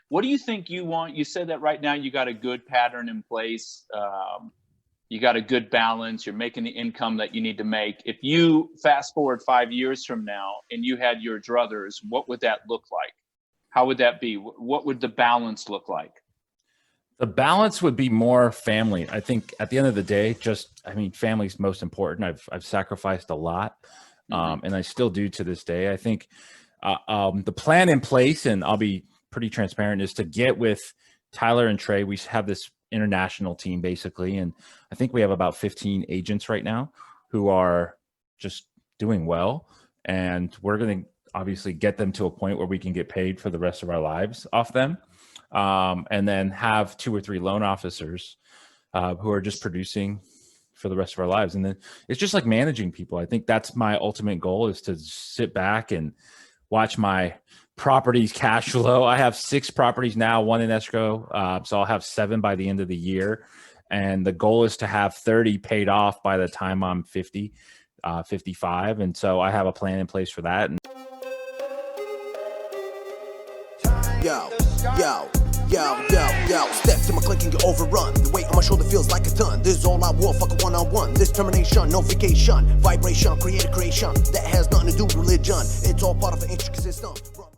What do you think you want? You said that right now you got a good pattern in place. You got a good balance. You're making the income that you need to make. If you fast forward 5 years from now and you had your druthers, what would that look like? How would that be? What would the balance look like? The balance would be more family. I think at the end of the day, family's most important. I've sacrificed a lot, and I still do to this day. I think the plan in place, and I'll be pretty transparent, is to get with Tyler and Trey. We have this international team basically, and I think we have about 15 agents right now who are just doing well, and we're going to obviously get them to a point where we can get paid for the rest of our lives off them. And then have 2 or 3 loan officers who are just producing for the rest of our lives. And then it's just like managing people. I think that's my ultimate goal, is to sit back and watch my properties cash flow. I have 6 properties now, 1 in escrow. So I'll have 7 by the end of the year. And the goal is to have 30 paid off by the time I'm 50, 55. And so I have a plan in place for that. And Yo, step to my click and get overrun. The weight on my shoulder feels like a ton. This is all I want, fuck a one-on-one. This termination, no vacation. Vibration, create a creation that has nothing to do with religion. It's all part of an intricate system.